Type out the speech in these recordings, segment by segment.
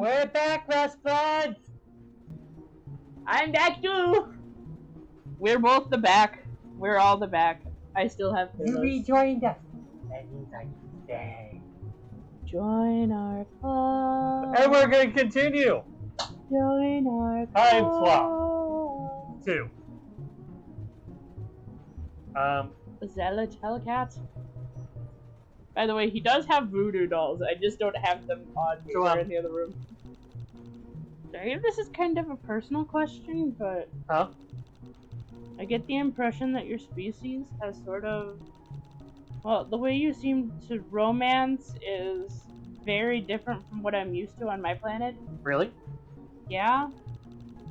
We're back, Rustbuds! I'm back too! We're both the back. We're all the back. I still have pillows. You rejoined us. That means I can stay. Join our club. And we're going to continue. Join our club. Hiveswap 2. Zella Hellcat. By the way, he does have voodoo dolls. I just don't have them on me. They're in the other room. Sorry if this is kind of a personal question, but I get the impression that your species has sort of, well, the way you seem to romance is very different from what I'm used to on my planet. Really? Yeah.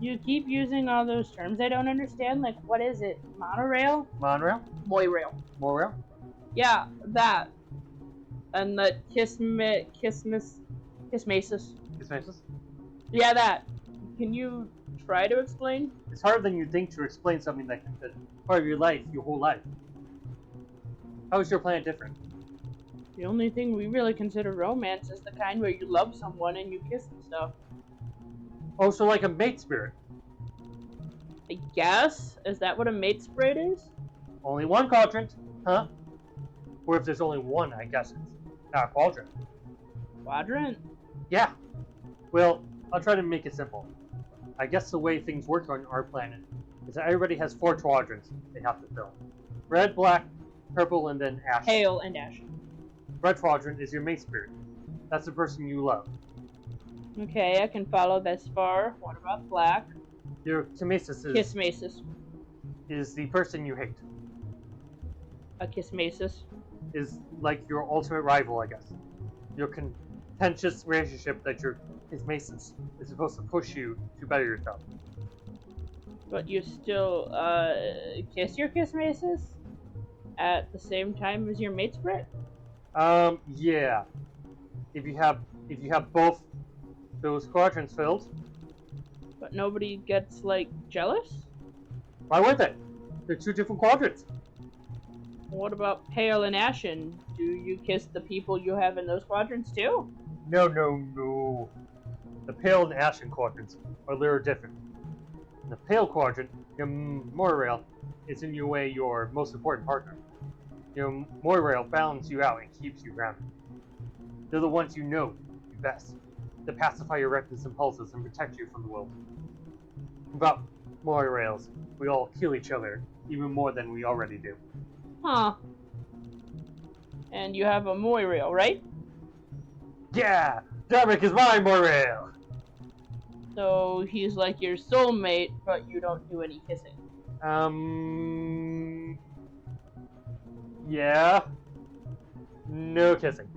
You keep using all those terms I don't understand. Like, what is it? Monorail? Monorail? Moirail. Moirail? Yeah, that. And the Kismasis. Kismasis? Yeah, that. Can you try to explain? It's harder than you think to explain something that can fit part of your life, your whole life. How is your planet different? The only thing we really consider romance is the kind where you love someone and you kiss and stuff. Oh, so like a mate spirit? I guess? Is that what a mate spirit is? Only one quadrant, huh? Or if there's only one, I guess it's not a quadrant. Quadrant? Yeah. Well, I'll try to make it simple. I guess the way things work on our planet is that everybody has 4 quadrants they have to fill. Red, black, purple, and then ash. Pale and ash. Red quadrant is your mate spirit. That's the person you love. Okay, I can follow this far. What about black? Your Kismasis is the person you hate. A Kismasis? Is like your ultimate rival, I guess. Your contentious relationship that your Kismasis is supposed to push you to better yourself. But you still, kiss your Kismasis? At the same time as your mate spirit? Yeah. If you have both those quadrants filled. But nobody gets, like, jealous? Why would they? They're 2 different quadrants. What about Pale and Ashen? Do you kiss the people you have in those quadrants too? No. The Pale and Ashen quadrants are a little different. In the Pale quadrant, your Moirail is in your way your most important partner. Your Moirail balances you out and keeps you grounded. They're the ones you know best, to pacify your reckless impulses and protect you from the world. Without Moirails, we all kill each other, even more than we already do. Huh. And you have a Moirail, right? Yeah! Derek is my Moirail! So he's like your soulmate, but you don't do any kissing. Yeah. No kissing.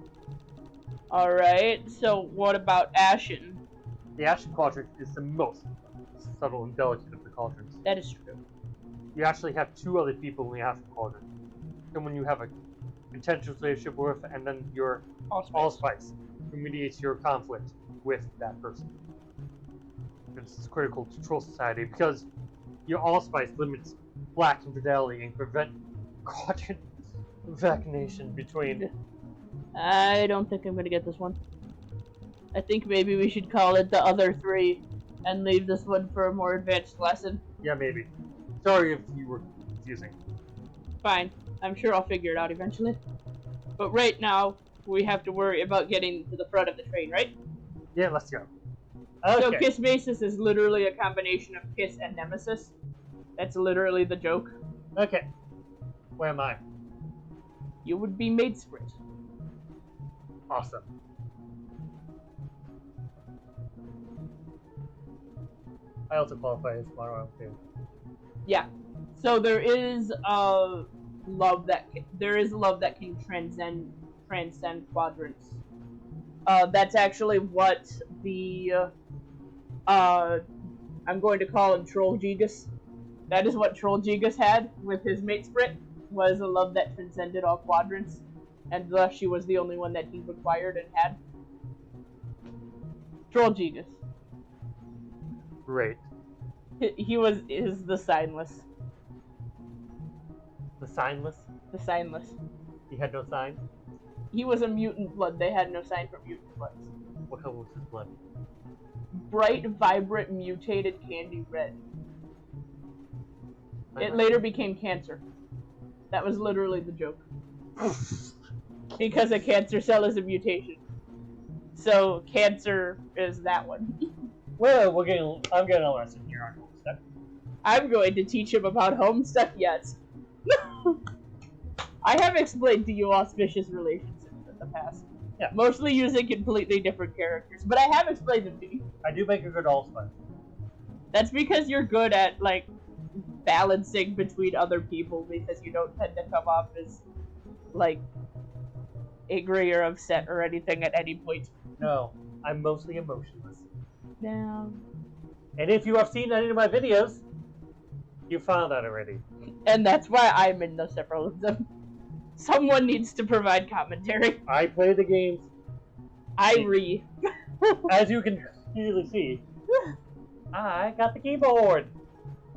Alright, so what about Ashen? The Ashen quadrant is the most subtle and delicate of the quadrants. That is true. You actually have 2 other people in the Ashen quadrant. Someone you have a contentious relationship with, and then your Allspice, who mediates your conflict with that person. This is critical to Troll Society because your Allspice limits black infidelity and prevent quadrant vaccination between. I don't think I'm gonna get this one. I think maybe we should call it the other 3 and leave this one for a more advanced lesson. Yeah, maybe. Sorry if you were confusing. Fine. I'm sure I'll figure it out eventually. But right now, we have to worry about getting to the front of the train, right? Yeah, let's go. Okay. So Kismasis is literally a combination of Kiss and Nemesis. That's literally the joke. Okay. Where am I? You would be mate spirit. Awesome. I also qualify as Monorail too. Yeah. So there is love that can transcend quadrants. That's actually what the I'm going to call him Troll Gigas. That is what Troll Gigas had with his mate spirit, was a love that transcended all quadrants, and thus she was the only one that he required and had. Troll Gigas. Great. He is the signless. The signless? The signless. He had no sign? He was a mutant blood. They had no sign for mutant bloods. What color was his blood? bright, vibrant, mutated candy red. It later became cancer. That was literally the joke. Because a cancer cell is a mutation. So cancer is that one. Well, I'm getting a lesson here on Homestead. I'm going to teach him about Homestead, yes. I have explained to you auspicious relationships in the past. Yeah. Mostly using completely different characters, but I have explained them to you. I do make a good allspice. That's because you're good at, like, balancing between other people, because you don't tend to come off as, like, angry or upset or anything at any point. No, I'm mostly emotionless. Yeah. And if you have seen any of my videos, you found that already. And that's why I'm in the several of them. Someone needs to provide commentary. I play the games. As you can clearly see, I got the keyboard.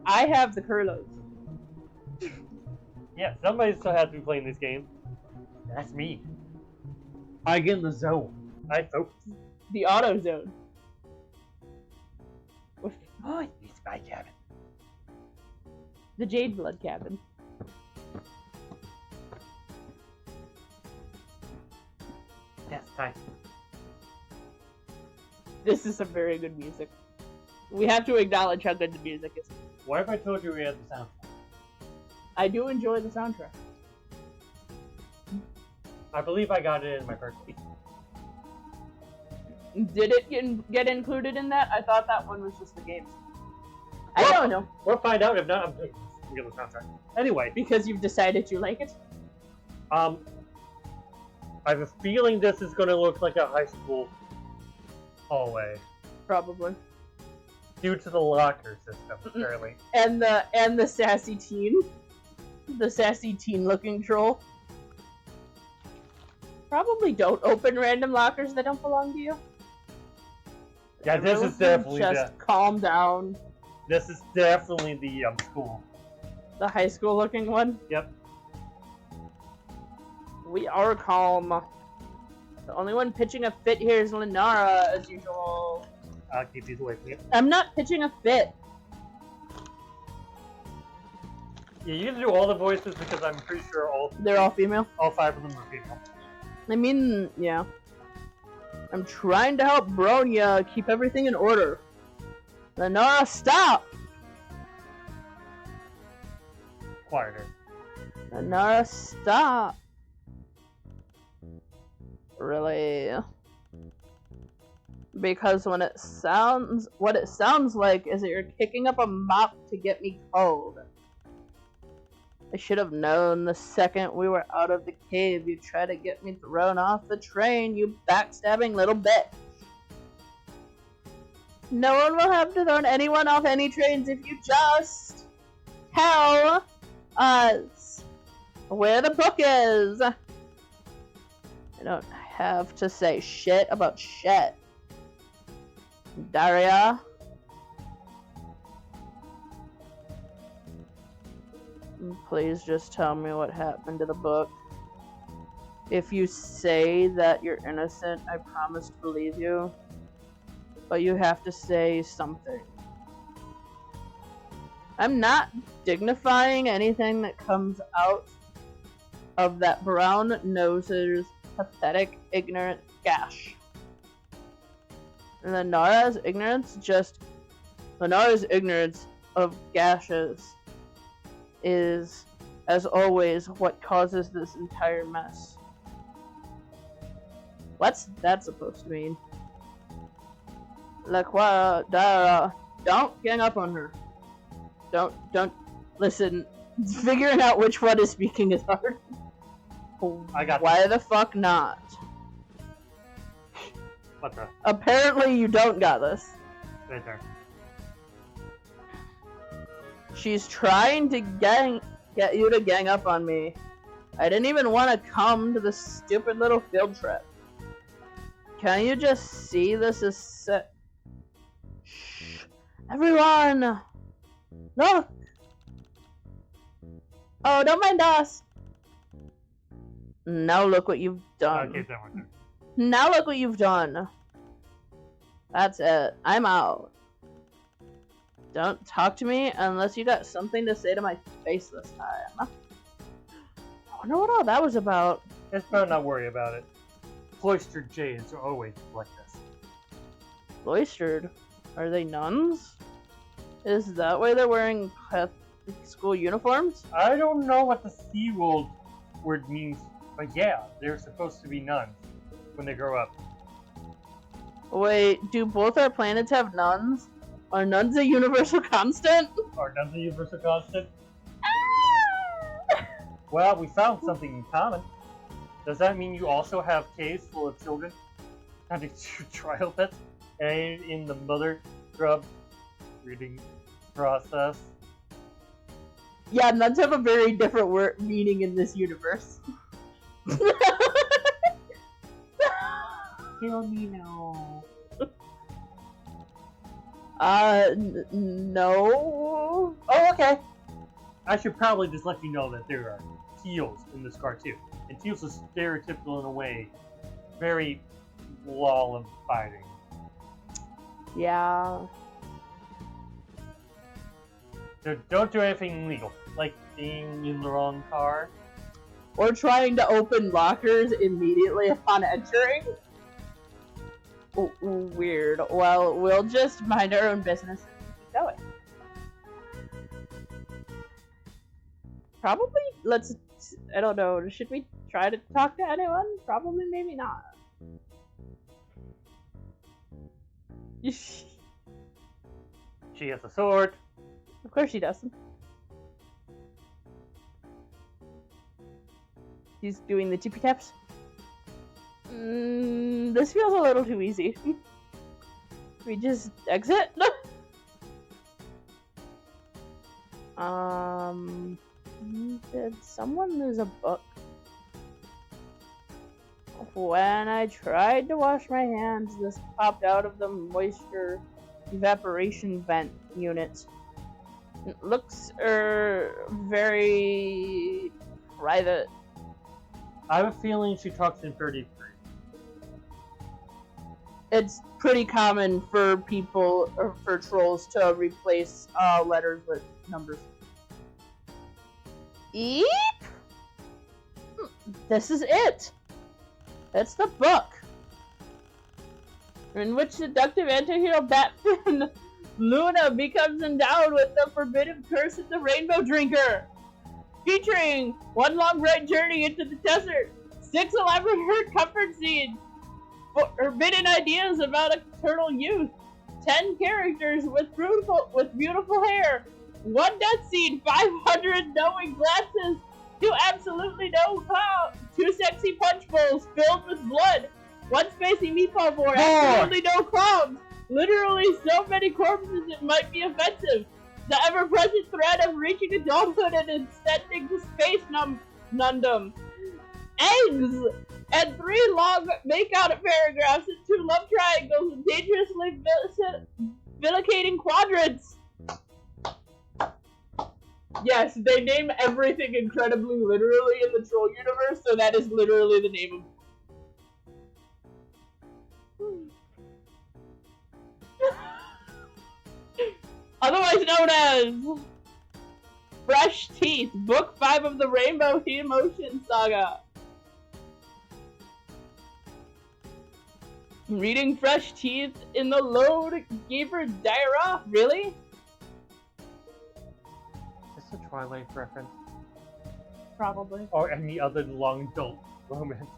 I have the Curlos. Yeah, somebody still has to be playing this game. That's me. I get in the zone. I focus. The auto zone. Oh, it's my cabin. The Jade Blood cabin. Yes, time. This is some very good music. We have to acknowledge how good the music is. What if I told you we had the soundtrack? I do enjoy the soundtrack. I believe I got it in my birthday. Did it get included in that? I thought that one was just the games. I don't know. We'll find out. If not, I'm going to get the soundtrack. Anyway. Because you've decided you like it? I have a feeling this is going to look like a high school hallway. Probably. Due to the locker system, apparently. And the sassy teen. The sassy teen looking troll. Probably don't open random lockers that don't belong to you. Yeah, this is definitely just calm down. This is definitely the school. The high school looking one? Yep. We are calm. The only one pitching a fit here is Lenara, as usual. I'll keep these away from you. I'm not pitching a fit. Yeah, you can do all the voices because I'm pretty sure they're all female? All 5 of them are female. I mean, yeah. I'm trying to help Bronya keep everything in order. Lenara, stop! Quieter. Lenara, stop! Really? Because what it sounds like is that you're kicking up a mop to get me cold. I should have known the second we were out of the cave you'd try to get me thrown off the train, you backstabbing little bitch. No one will have to throw anyone off any trains if you just tell us where the book is. I don't have to say shit about shit. Daria? Please just tell me what happened to the book. If you say that you're innocent, I promise to believe you. But you have to say something. I'm not dignifying anything that comes out of that brown noser's pathetic, ignorant gash. And Lenara's ignorance of gashes is, as always, what causes this entire mess. What's that supposed to mean? Dara, don't gang up on her. Don't, listen, figuring out which one is speaking is hard. I got Why the fuck not? What the? Apparently you don't got this. Right there. She's trying to get you to gang up on me. I didn't even want to come to this stupid little field trip. Can you just see this is set? Shh. Everyone! Look! Oh, don't mind us! Now look what you've done. Okay, that one there. Now look what you've done. That's it. I'm out. Don't talk to me unless you got something to say to my face this time. I wonder what all that was about. Just better not worry about it. Cloistered jades are always like this. Cloistered? Are they nuns? Is that why they're wearing Catholic school uniforms? I don't know what the SeaWorld word means, but yeah, they're supposed to be nuns when they grow up. Wait, do both our planets have nuns? Are nuns a universal constant? Are nuns a universal constant? Well, we found something in common. Does that mean you also have caves full of children having trial pets and in the mother grub breeding process? Yeah, nuns have a very different meaning in this universe. Kill me now. No. Oh, okay. I should probably just let you know that there are teals in this cartoon. And teals are stereotypical in a way. Very law-abiding. Yeah. So don't do anything illegal, like being in the wrong car. Or trying to open lockers immediately upon entering. Weird. Well, we'll just mind our own business and keep going. Probably, I don't know, should we try to talk to anyone? Probably, maybe not. She has a sword. Of course she does. She's doing the tippy taps. This feels a little too easy. We just exit? Did someone lose a book? When I tried to wash my hands, this popped out of the moisture evaporation vent unit. It looks very private. I have a feeling she talks in 33. It's pretty common for people, or for trolls, to replace letters with numbers. Eep! This is it! It's the book! In which seductive anti-hero Batman Luna becomes endowed with the forbidden curse of the Rainbow Drinker! Featuring one long bright journey into the desert, 6 elaborate hurt comfort scenes, forbidden ideas about eternal youth, 10 characters with beautiful hair, 1 death scene, 500 knowing glances, 2 absolutely no clown, 2 sexy punch bowls filled with blood, 1 spacey meatball board, absolutely no clowns, literally so many corpses it might be offensive, the ever-present threat of reaching adulthood and ascending to space nundom, eggs, and 3 long make-out paragraphs and 2 love triangles and dangerously vilicating quadrants. Yes, they name everything incredibly literally in the troll universe, so that is literally the name of otherwise known as Fresh Teeth, Book 5 of the Rainbow Emotion Saga. Reading Fresh Teeth in the load gave her diarrhea? Really? Is this a Twilight reference? Probably. Or any other long adult romance?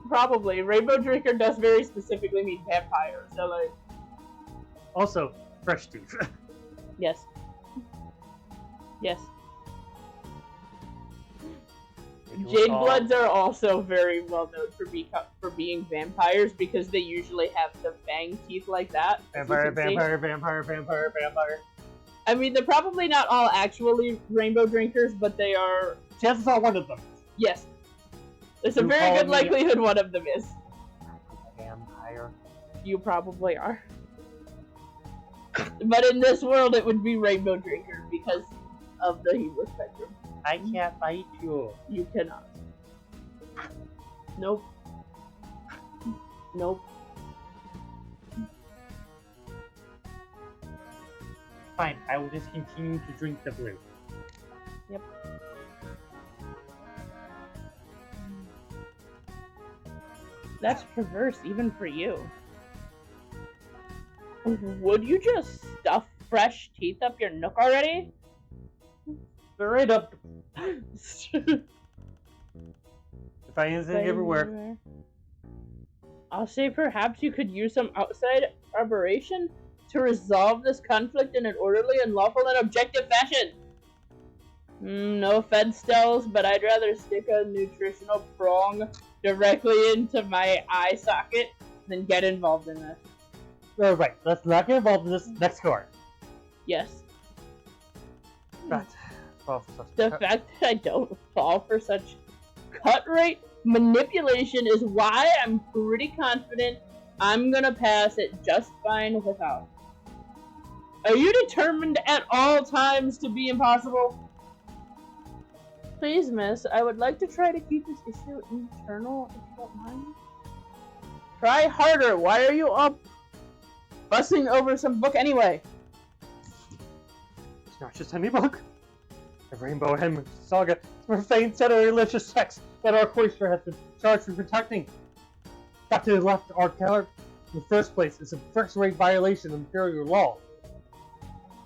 Probably. Rainbow Drinker does very specifically mean vampire, so like... Also, Fresh Teeth. Yes. Yes. Jade Bloods are also very well known for being vampires because they usually have the fang teeth like that. Vampire. I mean, they're probably not all actually rainbow drinkers, but they are... Chances are one of them. Yes. There's a very good likelihood one of them is. Vampire. You probably are. But in this world, it would be rainbow drinker because of the Hebrew spectrum. I can't fight you. You cannot. Nope. Nope. Fine, I will just continue to drink the blue. Yep. That's perverse, even for you. Would you just stuff fresh teeth up your nook already? Right up. If I anything everywhere. I'll say perhaps you could use some outside operation to resolve this conflict in an orderly and lawful and objective fashion. No Fed stills, but I'd rather stick a nutritional prong directly into my eye socket than get involved in this. Right, let's not get involved in this. Next card. Yes. Right. The fact that I don't fall for such cut-rate manipulation is why I'm pretty confident I'm gonna pass it just fine without. Are you determined at all times to be impossible? Please, miss, I would like to try to keep this issue internal, if you don't mind. Try harder. Why are you up fussing over some book anyway? It's not just any book. The Rainbow Hem Saga is a faint set of religious sects that our cloister has been charged with protecting. Got to the left, our card in the first place is a first-rate violation of imperial law.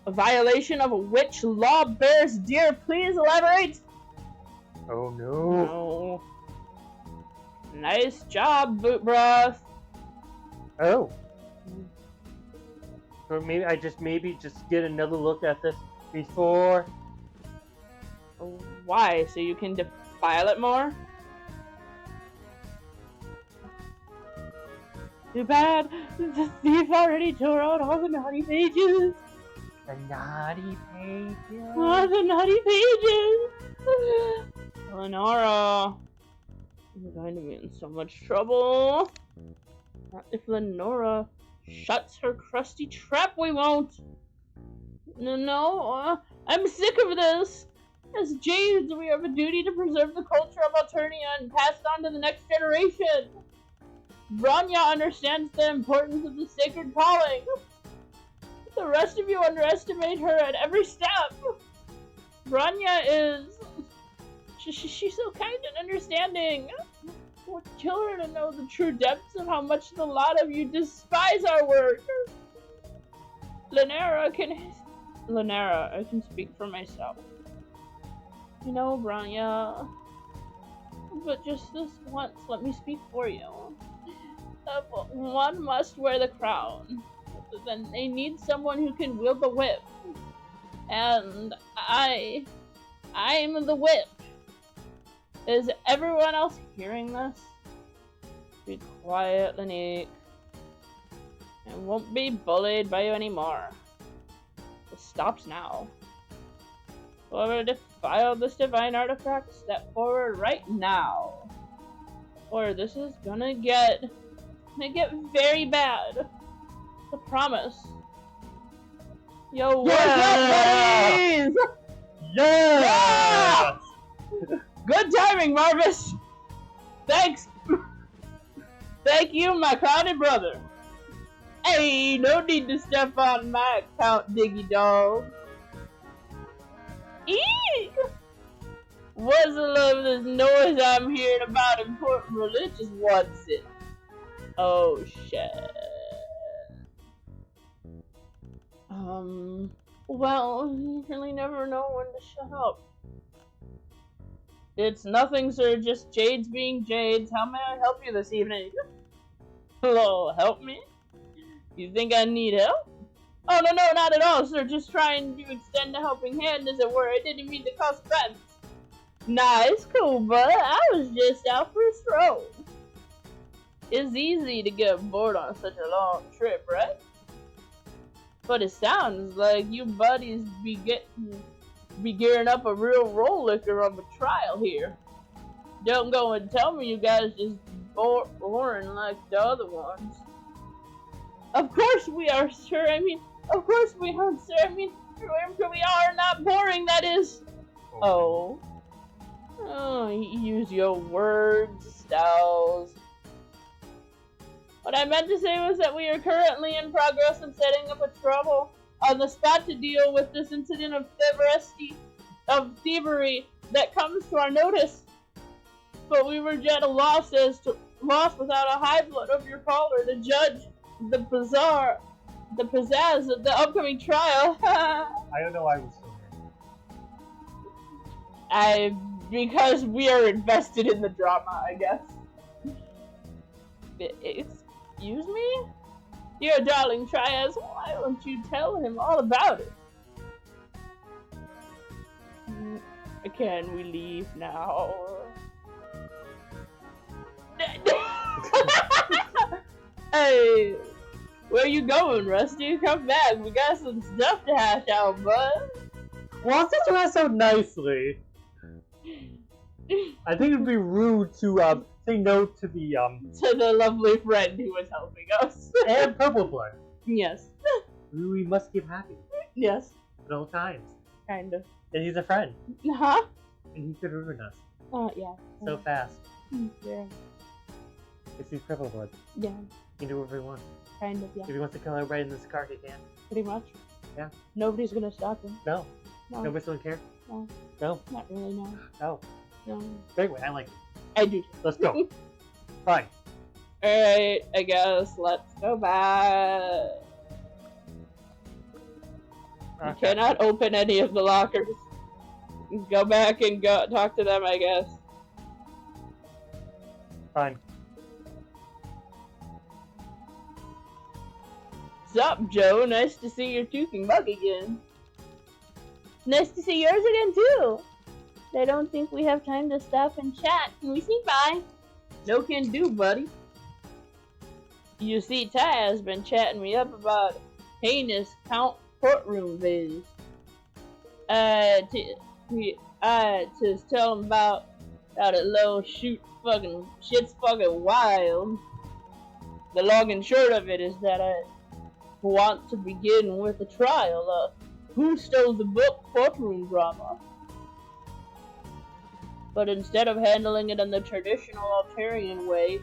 A violation of which law bears dear? Please elaborate. Oh no. No. Nice job, Boot Broth. Oh. Or maybe I just get another look at this before. Why? So you can defile it more? Too bad. The thief already tore out all the naughty pages. The naughty pages. Oh, the naughty pages. Lenora, you're going to be in so much trouble. Not if Lenora shuts her crusty trap, we won't. No, I'm sick of this. As Jades, we have a duty to preserve the culture of Alternia and pass it on to the next generation. Branya understands the importance of the sacred calling. The rest of you underestimate her at every step. Branya is... She's so kind and understanding. We'll kill her to know the true depths of how much the lot of you despise our work. Lenara, I can speak for myself. You know, Branya, but just this once, let me speak for you. One must wear the crown. Then they need someone who can wield the whip. And I'm the whip. Is everyone else hearing this? Be quiet, Lanique. I won't be bullied by you anymore. It stops now. Whoever defiled this divine artifact, step forward right now. Or this is gonna get very bad. I promise. Yo, what's up, buddies? Yeah! Good timing, Marvis! Thanks! Thank you, my cloudy brother. Hey, no need to step on my account, Diggy Dog. Eek! What's the love of this noise I'm hearing about important religious what's it? Oh, shit. Well, you really never know when to shut up. It's nothing, sir, just Jades being Jades. How may I help you this evening? Hello, help me? You think I need help? Oh, no, not at all, sir. Just trying to extend a helping hand, as it were. I didn't mean to cause offense. Nice, cool, bud. I was just out for a stroll. It's easy to get bored on such a long trip, right? But it sounds like you buddies be gearing up a real roll liquor on the trial here. Don't go and tell me you guys just boring like the other ones. Of course we are, sir. Of course we are, sir. We are not boring, that is. Oh, use your words, Styles. What I meant to say was that we are currently in progress of setting up a trouble. on the spot to deal with this incident of thievery that comes to our notice. But we were at a loss without a high blood of your caller, the judge, the pizzazz of the upcoming trial. I don't know why I was still here. Because we are invested in the drama, I guess. Excuse me? Dear darling Triaz, why don't you tell him all about it? Can we leave now? Hey, where you going, Rusty? Come back. We got some stuff to hash out, bud. Well, since you asked so nicely, I think it'd be rude to say no to the lovely friend who was helping us. and Purple Blood. Yes. We must keep happy Yes. at all times. Kind of. And he's a friend. Huh? And he could ruin us Oh, yeah. so fast. Yeah. If he's Purple Blood, Yeah. he can do whatever he wants. Kind of, yeah. If he wants to kill everybody in this car, he can. Pretty much. Yeah. Nobody's gonna stop him. No. No. Nobody's gonna care. No. No. Not really, no. No. No. Great way, I like it. I do. Let's go. Fine. Alright, I guess let's go back. You Okay. cannot open any of the lockers. Go back and go talk to them, I guess. Fine. Sup, Joe? Nice to see your toothy mug again. Nice to see yours again, too. I don't think we have time to stop and chat. Can we sneak by? No can do, buddy. You see, Ty has been chatting me up about heinous courtroom viz. To tell him about it low shit's fucking wild. The long and short of it is that I want to begin with a trial of who stole the book courtroom drama. But instead of handling it in the traditional Altarian way,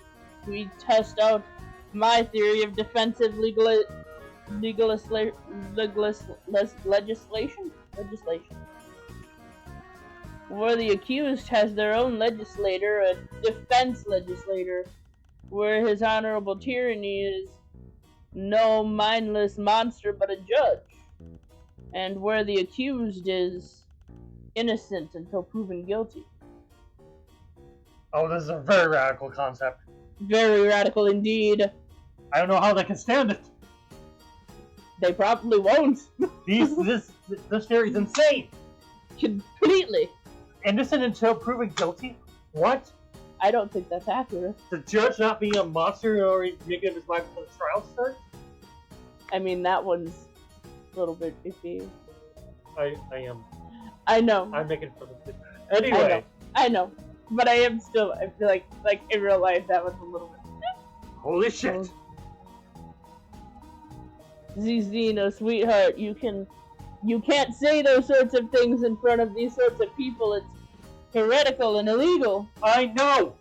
we test out my theory of defensive legislation. Where the accused has their own legislator, a defense legislator, where his honorable tyranny is no mindless monster but a judge, and where the accused is innocent until proven guilty. Oh, this is a very radical concept. Very radical indeed. I don't know how they can stand it. They probably won't. This theory is insane. Completely. Innocent until proven guilty? What? I don't think that's accurate. The judge not being a monster or making up his mind before the trial starts? I mean, that one's a little bit iffy. I am. I know. I'm making fun of it. Anyway. I know. But I am still, I feel like in real life, that one's a little bit. Holy shit! Zeno, sweetheart, you can't say those sorts of things in front of these sorts of people. It's heretical and illegal. I know!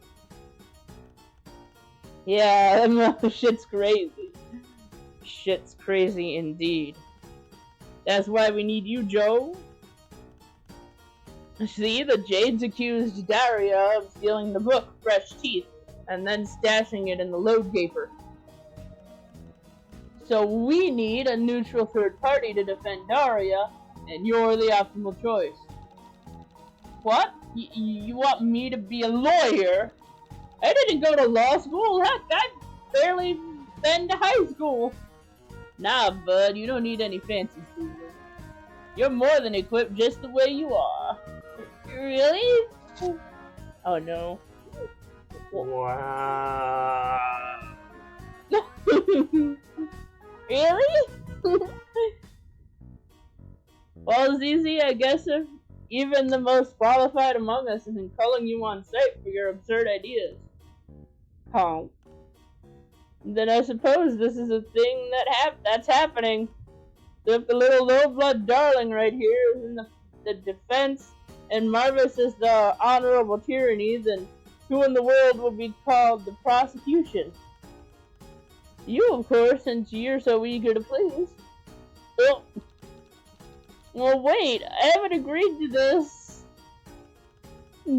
Yeah, shit's crazy. Shit's crazy indeed. That's why we need you, Joe. See, the Jades accused Daria of stealing the book, Fresh Teeth, and then stashing it in the load gaper. So we need a neutral third party to defend Daria, and you're the optimal choice. What? You want me to be a lawyer? I didn't go to law school. Heck, I've barely been to high school. Nah, bud, you don't need any fancy schooling. You're more than equipped just the way you are. Really? Oh no. Wow. Really? Well, ZZ, I guess if even the most qualified among us isn't calling you on sight for your absurd ideas, then I suppose this is a thing that's happening. So if the little low-blood darling right here is in the defense, and Marvis is the honorable tyranny, then who in the world will be called the prosecution? You, of course, since you're so eager to please. Oh, Well, wait, I haven't agreed to this.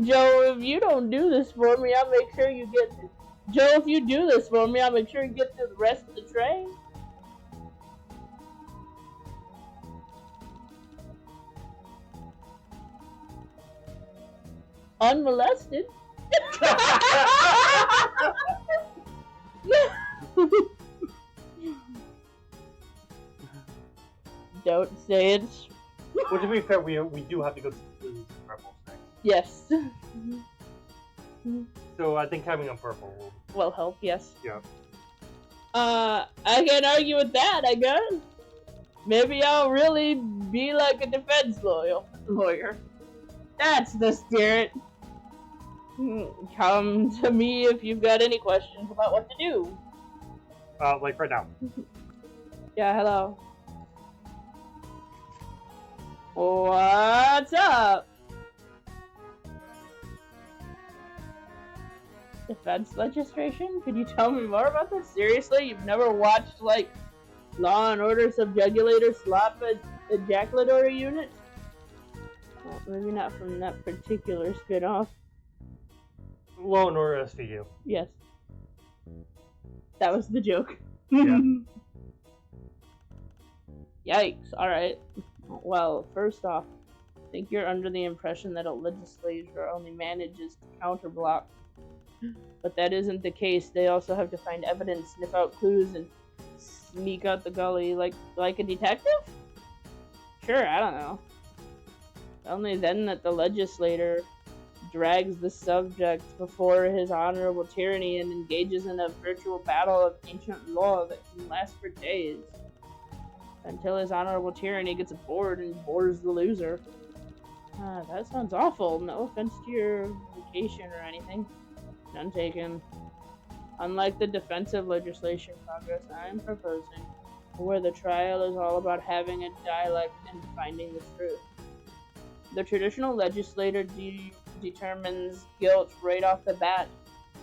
Joe, if you don't do this for me, I'll make sure you get... Joe, if you do this for me, I'll make sure you get to the rest of the train. Unmolested. Don't say it. Well, to be fair, we do have to go to the purple next. Yes. So I think having a purple will help, yes. Yeah. I can't argue with that, I guess. Maybe I'll really be like a defense lawyer. That's the spirit. Come to me if you've got any questions about what to do. Like right now. Yeah, hello. What's up? Defense legislation? Could you tell me more about this? Seriously? You've never watched, like, Law and Order Subjugulator Slop Ejaculatory Unit? Well, maybe not from that particular spin-off. Law and Order SVU. Yes. That was the joke. Yeah. Yikes, alright. Well, first off, I think you're under the impression that a legislature only manages to counterblock. But that isn't the case. They also have to find evidence, sniff out clues, and sneak out the gully like a detective? Sure, I don't know. Only then that the legislator drags the subject before his honorable tyranny and engages in a virtual battle of ancient law that can last for days. Until his honorable tyranny gets bored and bores the loser. That sounds awful. No offense to your vacation or anything. None taken. Unlike the defensive legislation Congress I am proposing, where the trial is all about having a dialect and finding the truth. The traditional legislator determines guilt right off the bat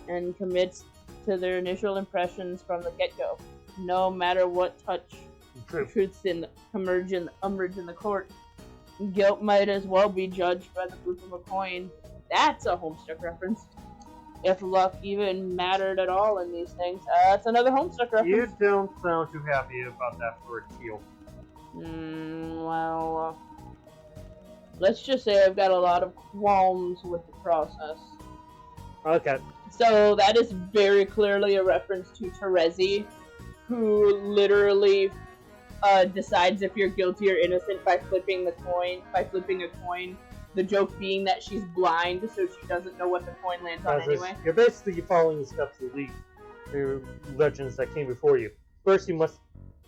and commits to their initial impressions from the get-go, no matter what truths emerge in the court. Guilt might as well be judged by the flip of a coin. That's a Homestuck reference. If luck even mattered at all in these things. That's another Homestuck reference. You don't sound too happy about that for a teal. Well, let's just say I've got a lot of qualms with the process. Okay. So that is very clearly a reference to Terezi, who literally decides if you're guilty or innocent by flipping a coin. The joke being that she's blind, so she doesn't know what the coin lands on anyway. You're basically following the steps of the legends that came before you. First, you must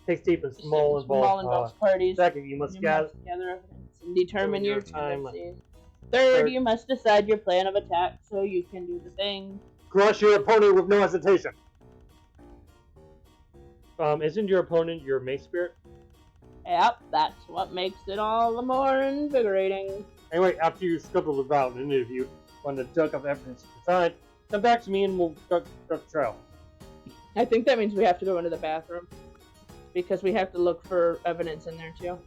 take steep in small involved parties. Second, you must gather evidence and determine your tendencies. Third, you must decide your plan of attack so you can do the thing. Crush your opponent with no hesitation. Isn't your opponent your mace spirit? Yep, that's what makes it all the more invigorating. Anyway, after you scribble about an interview on the dug up evidence you decide, come back to me and we'll start the trial. I think that means we have to go into the bathroom. Because we have to look for evidence in there too.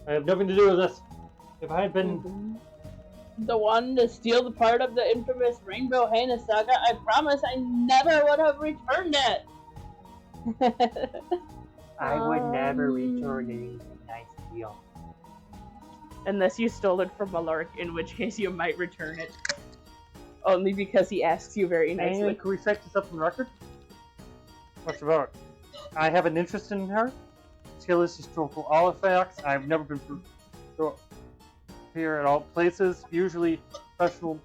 I have nothing to do with this. If I had been the one to steal the part of the infamous Rainbow Hannah saga, I promise I never would have returned it. I would never return anything nice to you. Unless you stole it from a lark, in which case you might return it. Only because he asks you very nicely. Anyway, can we set this up on the record? What's about it? I have an interest in her. Skillless historical artifacts. I've never been here at all places. Usually professional,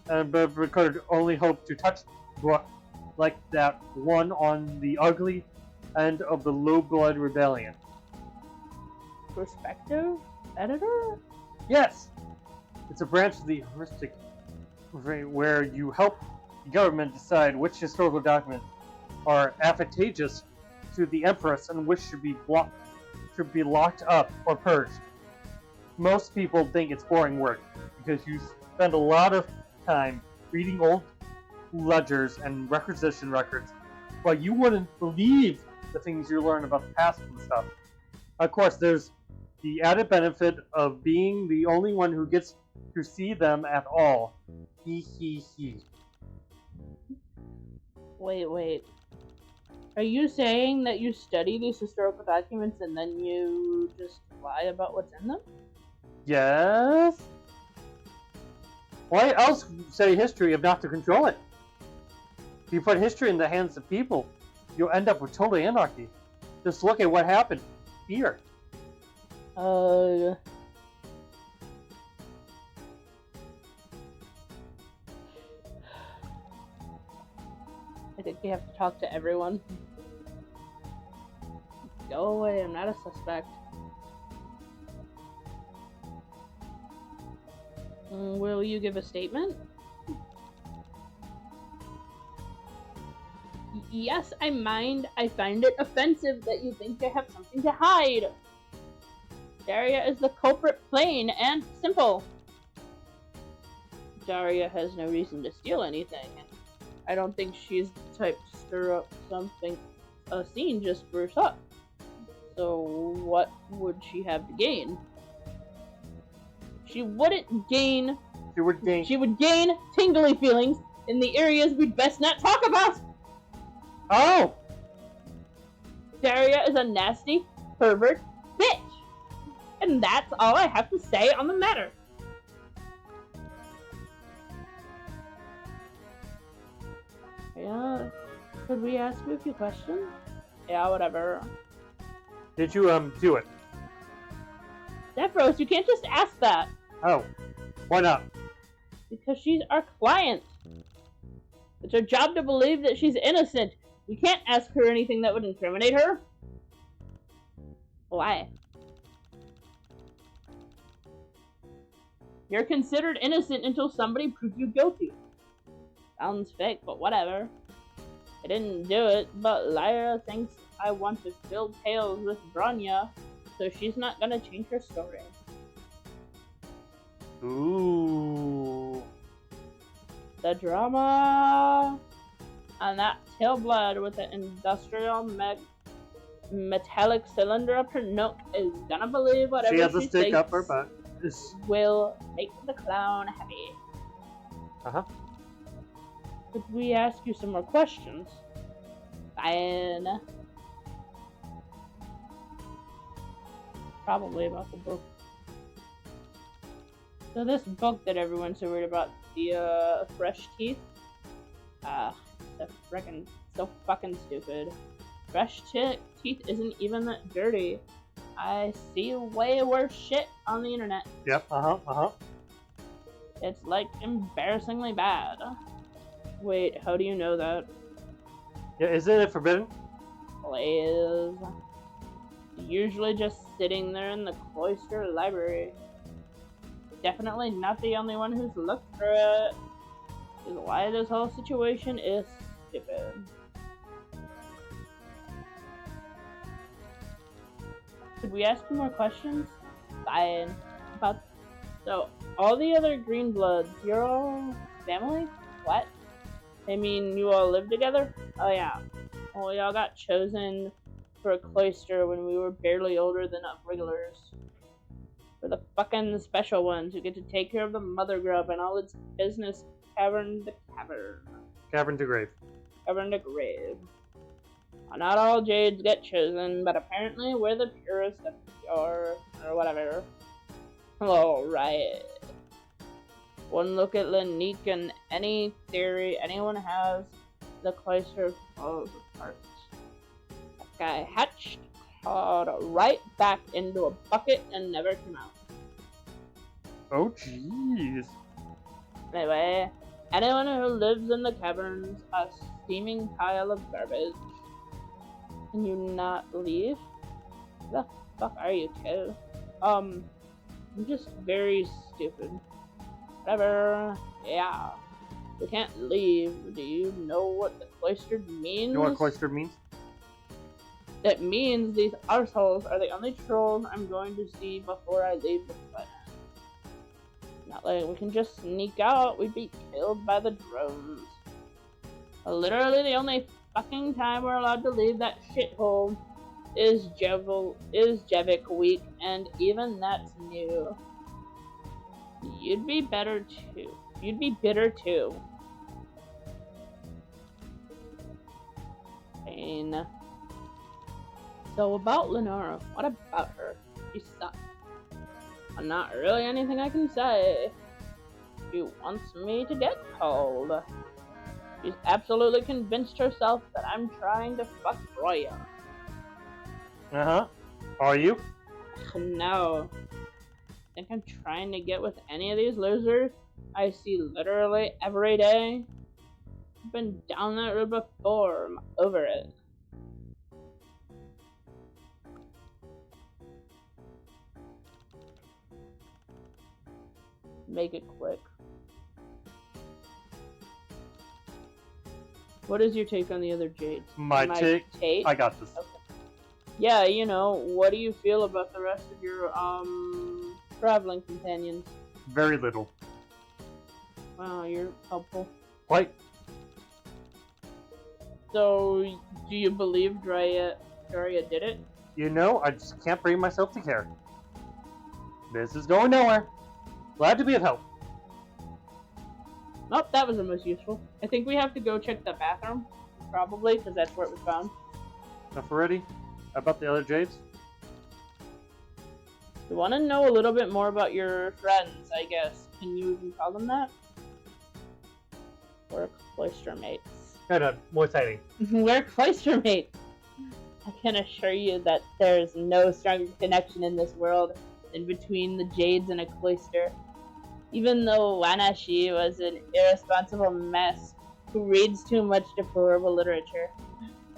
but recorded only hope to touch like that one on the ugly end of the Low Blood Rebellion. Perspective? Editor? Yes! It's a branch of the heuristic where you help the government decide which historical documents are advantageous to the Empress and which should be locked up or purged. Most people think it's boring work because you spend a lot of time reading old ledgers and requisition records, but you wouldn't believe the things you learn about the past and stuff. Of course, there's the added benefit of being the only one who gets to see them at all. He. Wait. Are you saying that you study these historical documents and then you just lie about what's in them? Yes? Why else study history if not to control it? If you put history in the hands of people, you'll end up with total anarchy. Just look at what happened here. I think you have to talk to everyone. Go away, I'm not a suspect. Will you give a statement? Yes, I mind. I find it offensive that you think I have something to hide. Daria is the culprit, plain and simple. Daria has no reason to steal anything. I don't think she's the type to stir up something, a scene just for us. So what would she have to gain? She wouldn't gain. She would gain tingly feelings in the areas we'd best not talk about. Oh! Daria is a nasty, pervert bitch. And that's all I have to say on the matter. Yeah, could we ask you a few questions? Yeah, whatever. Did you, do it? Zephyros, you can't just ask that. Oh. Why not? Because she's our client. It's our job to believe that she's innocent. We can't ask her anything that would incriminate her. Why? You're considered innocent until somebody proves you guilty. Sounds fake, but whatever. I didn't do it, but Lyra thinks I want to fill tales with Bronya, so she's not gonna change her story. Ooh. The drama on that tailblade with the industrial metallic cylinder up her nook is gonna believe whatever she has a stick thinks up her butt. will make the clown happy. Uh-huh. Could we ask you some more questions? Fine. Probably about the book. So this book that everyone's so worried about, the fresh teeth, that's freaking so fucking stupid. Fresh teeth isn't even that dirty. I see way worse shit on the internet. Yep, It's like embarrassingly bad. Wait, how do you know that? Yeah, isn't it forbidden? Please. Usually just sitting there in the cloister library. Definitely not the only one who's looked for it. Is why this whole situation is stupid. Could we ask you more questions? Fine. So, all the other Greenbloods, you're all family? What? I mean, you all live together? Oh yeah. Well, y'all got chosen for a cloister when we were barely older than us regulars. We're the fucking special ones who get to take care of the mother grub and all its business. Cavern to cavern. Cavern to grave. Cavern to grave. Not all Jades get chosen, but apparently we're the purest of pure, or whatever. Alright. One look at Lanique and any theory anyone has, the cloister falls apart. That guy hatched, clawed right back into a bucket and never came out. Oh jeez. Anyway, anyone who lives in the caverns, a steaming pile of garbage. Can you not leave? Who the fuck are you, kid? I'm just very stupid. Whatever. Yeah. We can't leave. Do you know what the cloistered means? You know what cloistered means? It means these arseholes are the only trolls I'm going to see before I leave the planet. Not like we can just sneak out. We'd be killed by the drones. Literally the only fucking time we're allowed to leave that shithole is Jevic week, and even that's new. You'd be better too. You'd be bitter too. Pain. So about Lenora, what about her? She sucks. Not really anything I can say. She wants me to get cold. She's absolutely convinced herself that I'm trying to fuck Roya. Uh-huh. Are you? No. Think I'm trying to get with any of these losers I see literally every day? I've been down that road before. I'm over it. Make it quick. What is your take on the other Jades? My take? I got this. Okay. Yeah, you know, what do you feel about the rest of your, traveling companions? Very little. Wow, you're helpful. Quite. So, do you believe Daria did it? You know, I just can't bring myself to care. This is going nowhere. Glad to be of help. Nope, that was the most useful. I think we have to go check the bathroom. Probably, because that's where it was found. Enough already? About the other Jades? You want to know a little bit more about your friends, I guess. Can you even call them that? We're cloister mates. No, more exciting. We're cloister mates. I can assure you that there's no stronger connection in this world than between the Jades and a cloister. Even though Wanashi was an irresponsible mess who reads too much deplorable literature,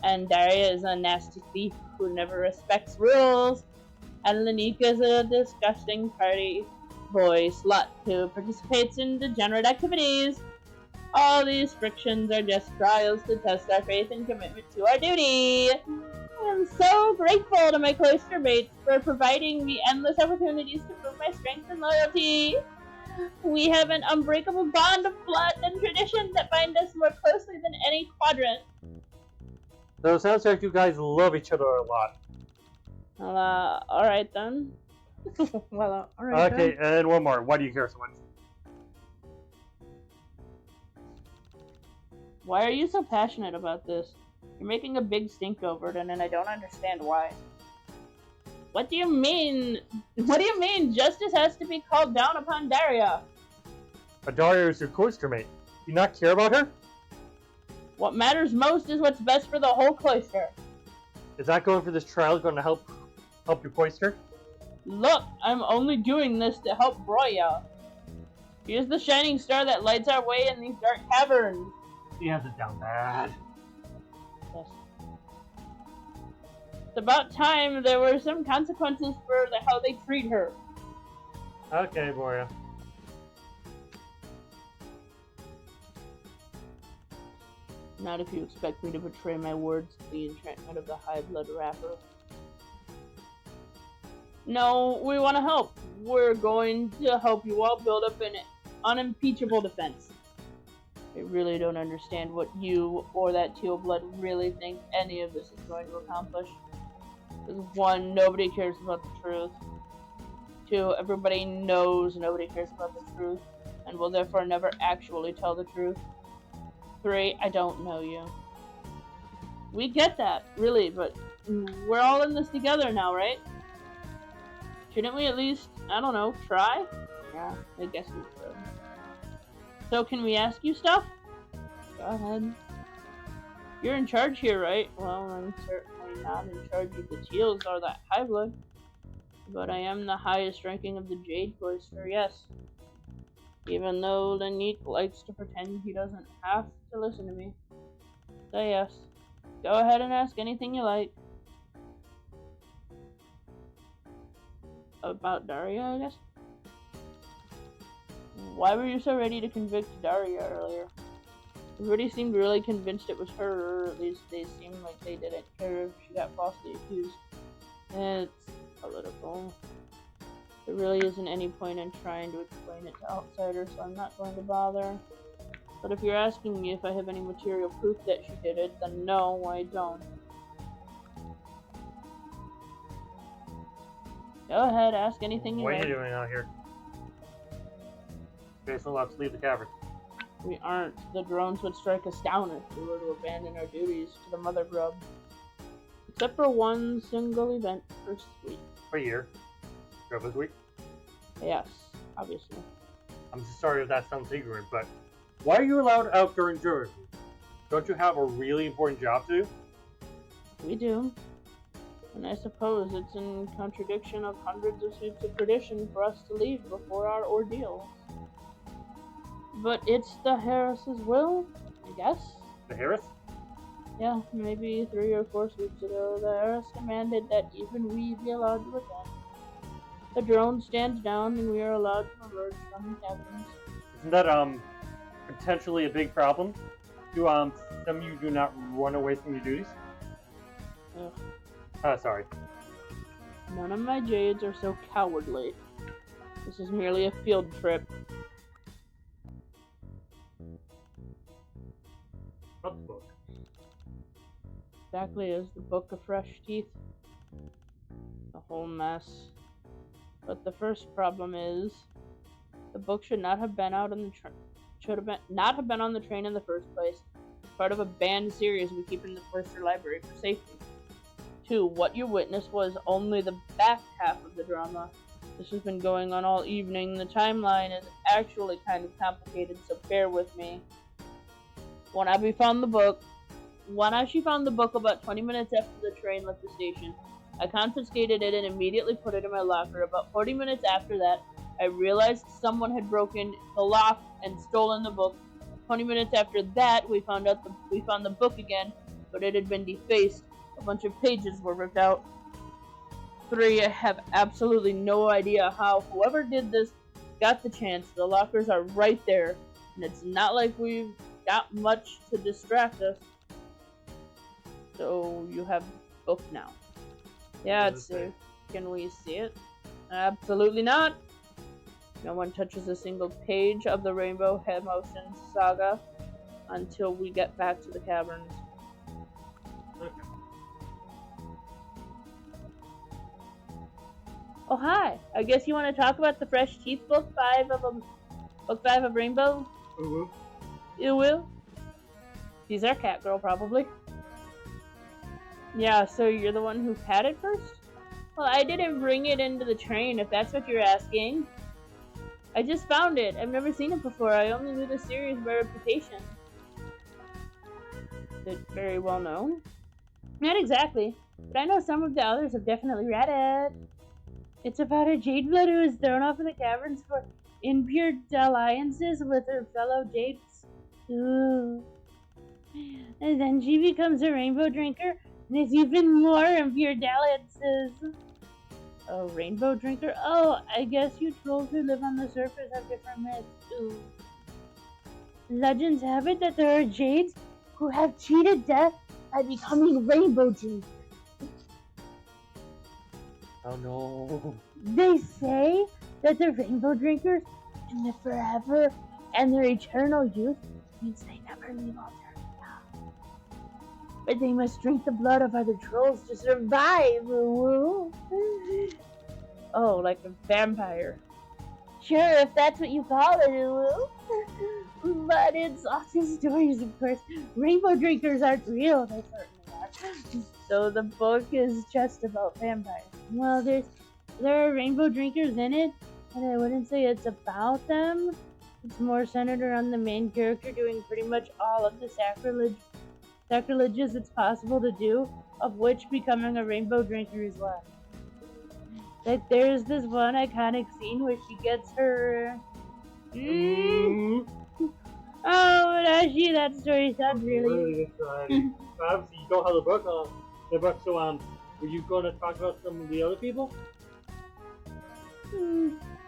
and Daria is a nasty thief who never respects rules, and Lanika is a disgusting party boy slut who participates in degenerate activities. All these frictions are just trials to test our faith and commitment to our duty. I am so grateful to my cloister mates for providing me endless opportunities to prove my strength and loyalty. We have an unbreakable bond of blood and tradition that bind us more closely than any quadrant. So it sounds like you guys love each other a lot. Well, alright then. Alright Okay, then. and one more. Why do you care so much? Why are you so passionate about this? You're making a big stink over it, and I don't understand why. What do you mean? What do you mean justice has to be called down upon Daria? But Daria is your cloister mate. Do you not care about her? What matters most is what's best for the whole cloister. Is that going for this trial going to help your cloister? Look, I'm only doing this to help Roya. She is the shining star that lights our way in these dark caverns. She has it down bad. Yes. It's about time there were some consequences for how they treat her. Okay, Moria. Not if you expect me to betray my words to the enchantment of the high blood wrapper. No, we want to help. We're going to help you all build up an unimpeachable defense. I really don't understand what you or that teal blood really think any of this is going to accomplish. Because 1, nobody cares about the truth. 2, everybody knows nobody cares about the truth, and will therefore never actually tell the truth. 3, I don't know you. We get that, really, but we're all in this together now, right? Shouldn't we at least, I don't know, try? Yeah, I guess we could. So can we ask you stuff? Go ahead. You're in charge here, right? Well, I'm certainly not in charge of the Teals or that high blood. But I am the highest ranking of the Jade Cloister, yes. Even though Lanique likes to pretend he doesn't have to listen to me. So yes, go ahead and ask anything you like. About Daria, I guess? Why were you so ready to convict Daria earlier? Everybody seemed really convinced it was her, or at least they seemed like they didn't care if she got falsely accused. It's political. There really isn't any point in trying to explain it to outsiders, so I'm not going to bother. But if you're asking me if I have any material proof that she did it, then no, I don't. Go ahead, ask anything you What like. are you doing out here? Jason, let's leave the cavern. We aren't. The drones would strike us down if we were to abandon our duties to the mother grub. Except for one single event per week. Per year. Grubba's week. Yes, obviously. I'm just sorry if that sounds ignorant, but why are you allowed out during jury? Don't you have a really important job to do? We do. And I suppose it's in contradiction of hundreds of sweeps of tradition for us to leave before our ordeals. But it's the Harris's will, I guess. The Harris? Yeah, maybe 3 or 4 sweeps ago, the Harris commanded that even we be allowed to attend. The drone stands down and we are allowed to emerge from the caverns. Isn't that, potentially a big problem? Do, some of you do not run away from your duties? Ugh. Sorry. None of my jades are so cowardly. This is merely a field trip. What book? Exactly as the Book of Fresh Teeth. A whole mess. But the first problem is, the book should not have been out on the not have been on the train in the first place. Part of a banned series we keep in the Forster Library for safety. 2. What you witnessed was only the back half of the drama. This has been going on all evening. The timeline is actually kind of complicated, so bear with me. When she found the book about 20 minutes after the train left the station, I confiscated it and immediately put it in my locker. About 40 minutes after that, I realized someone had broken the lock and stolen the book. 20 minutes after that, we found the book again, but it had been defaced. A bunch of pages were ripped out. 3. I have absolutely no idea how whoever did this got the chance. The lockers are right there, and it's not like we've got much to distract us. So you have the book now. Yeah, it's safe. Can we see it? Absolutely not. No one touches a single page of the Rainbow Emotions saga until we get back to the caverns. Okay. Oh hi! I guess you want to talk about the Fresh Teeth book 5 of Rainbow? Ooh. You will? She's our cat girl, probably. Yeah, so you're the one who had it first? Well, I didn't bring it into the train, if that's what you're asking. I just found it. I've never seen it before. I only knew the series by reputation. Is it very well known? Not exactly, but I know some of the others have definitely read it. It's about a jade blood who is thrown off in the caverns for impure alliances with her fellow jades. Ooh. And then she becomes a rainbow drinker, and there's even more impure dalliances. A rainbow drinker? Oh, I guess you trolls who live on the surface have different myths. Ooh. Legends have it that there are jades who have cheated death by becoming rainbow drinkers. Oh no. They say that the rainbow drinkers can live forever, and their eternal youth means they never leave Alternia. But they must drink the blood of other trolls to survive. Woo. Oh, like a vampire. Sure, if that's what you call it, woo. But it's often stories, of course. Rainbow drinkers aren't real, they certainly are. So the book is just about vampires. Well, there are rainbow drinkers in it, and I wouldn't say it's about them. It's more centered around the main character doing pretty much all of the sacrileges it's possible to do, of which becoming a rainbow drinker is one. Like there's this one iconic scene where she gets her... Oh, but actually that story sounds really exciting. Obviously you don't have the book, so were you going to talk about some of the other people?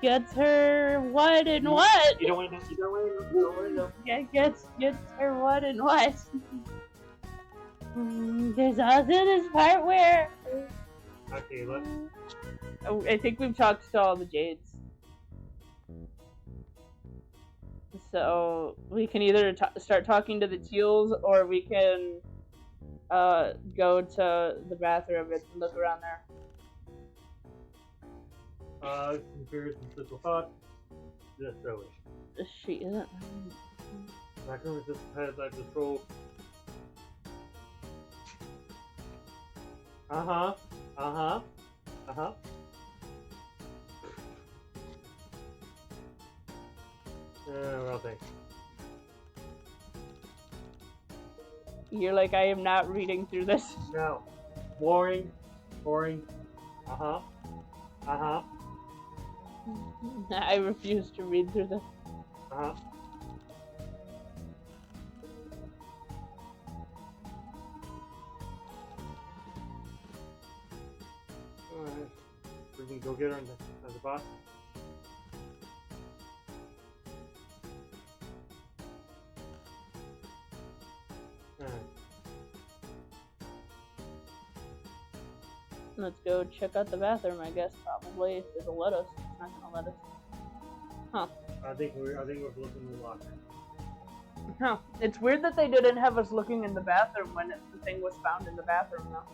Gets her what and what? You don't want to know. Gets her what and what? There's also this part where... Okay, let's... Oh, I think we've talked to all the jades. So we can either start talking to the teals, or we can go to the bathroom and look around there. Confused and simple thought. Yes, I wish. She isn't. I can resist the head I control. Uh-huh. Uh-huh. Uh-huh. Well, thanks. You're like, I am not reading through this. No. Boring. Boring. Uh-huh. Uh-huh. I refuse to read through this. Uh-huh. Alright. We can go get her on the box. Alright. Let's go check out the bathroom, I guess, probably, if it'll let us. It's not gonna let us. Huh. I think we're looking in the locker. Huh. It's weird that they didn't have us looking in the bathroom when the thing was found in the bathroom, though.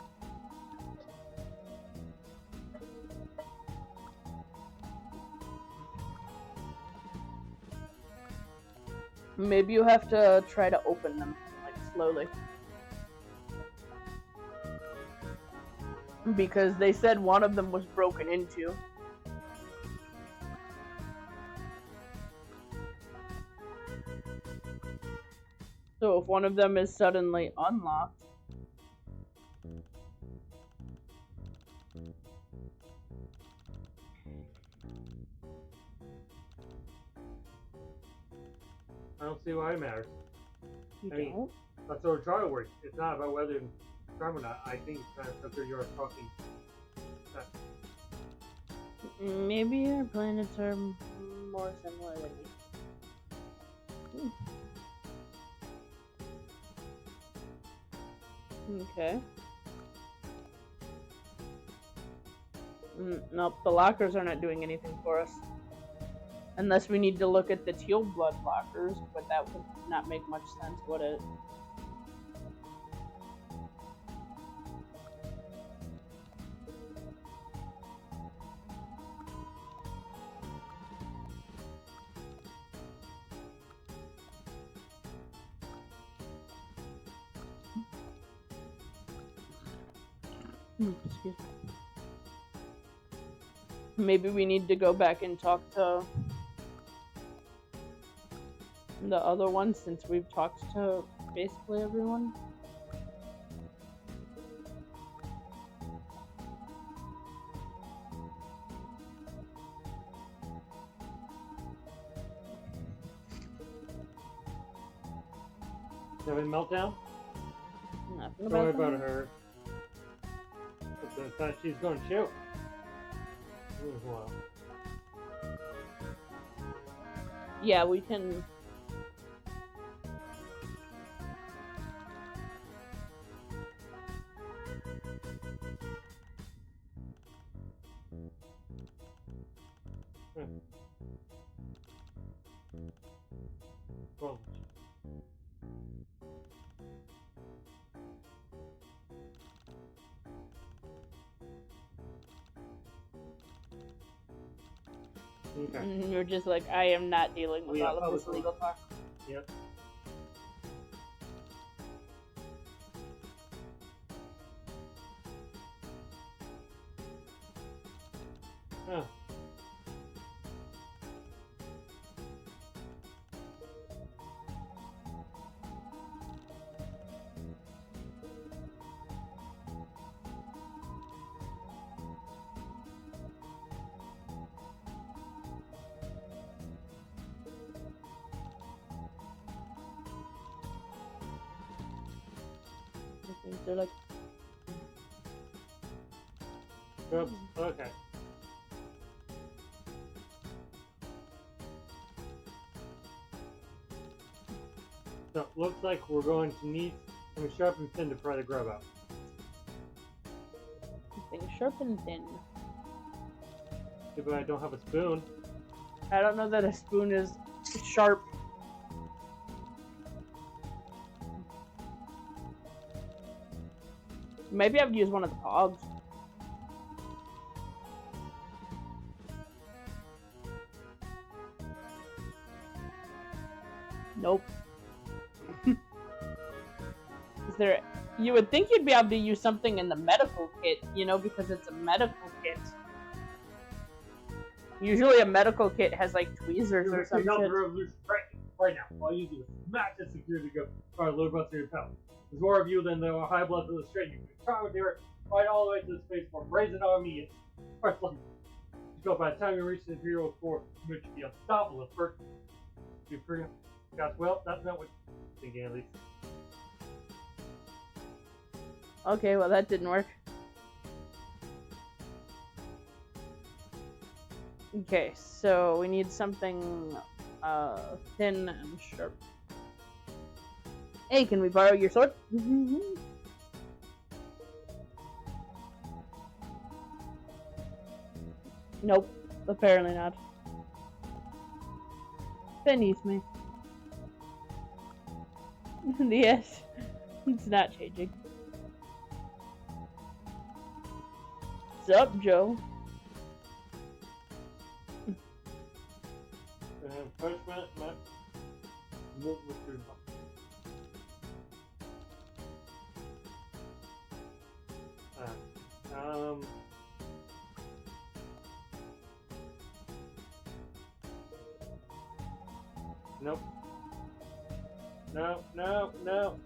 Maybe you have to try to open them, like, slowly. Because they said one of them was broken into. So if one of them is suddenly unlocked... I don't see why it matters. You I mean, don't? that's how trial works. It's not about whether it's charm or not. I think it's kind of something you're talking. Maybe your planets are more similar than me. Okay. Nope, the lockers are not doing anything for us. Unless we need to look at the teal blood lockers, but that would not make much sense, would it? Excuse me. Maybe we need to go back and talk to the other one, since we've talked to basically everyone. Having a meltdown? Nothing Don't worry about about her. But I thought she's going to shoot. Well. Yeah, we can. Well. Okay. And you're just like, I am not dealing with all of this legal talk. Yep. Huh. They're like, Oops. Okay. So, looks like we're going to need some sharpened tin to pry the grub out. things sharp and thin. Too bad I don't have a spoon. I don't know that a spoon is sharp. Maybe I would use one of the pogs. Nope. Is there... You would think you'd be able to use something in the medical kit, you know, because it's a medical kit. Usually a medical kit has like tweezers or something. Right now, while using a smash that security go try to load buster your power. There's more of you than there are high blood for the strain. You can try with your right all the way to the spaceport. Raise it on me. First look. Go by the time you reach the Imperial core, you should be unstoppable at first. You free. Gosh, well, that's not what I'm thinking at least. Okay, well that didn't work. Okay, so we need something thin and sharp. Hey, can we borrow your sword? Nope, apparently not. Beneath me. Yes, it's not changing. What's up, Joe? Nope. No, no, no.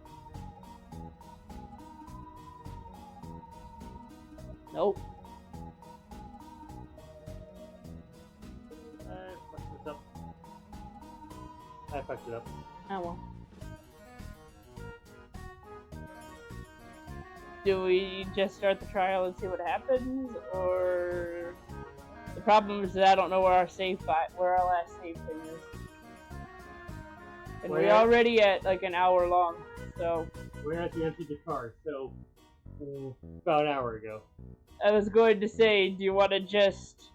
Nope. I fucked it up. Oh well. Do we just start the trial and see what happens, or the problem is that I don't know where our where our last save thing is, and we're already at like an hour long, so we're at the empty the car, so about an hour ago. I was going to say, do you want to just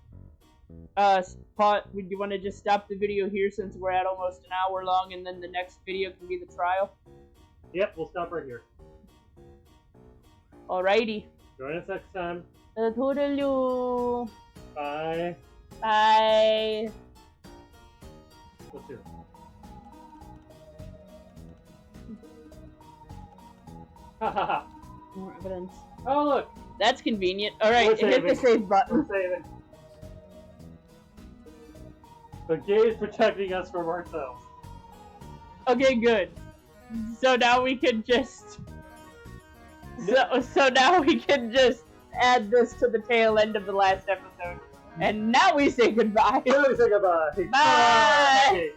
would you want to just stop the video here since we're at almost an hour long, and then the next video can be the trial? Yep, we'll stop right here. Alrighty. Join us next time. Toodaloo. Bye. Bye. Let's do it. Hahaha. More evidence. Oh look! That's convenient. Alright, hit the save button. We're saving. The gate is protecting us from ourselves. Okay, good. So now we can just... So now we can just add this to the tail end of the last episode. And now we say goodbye. Now we say goodbye. Bye! Okay.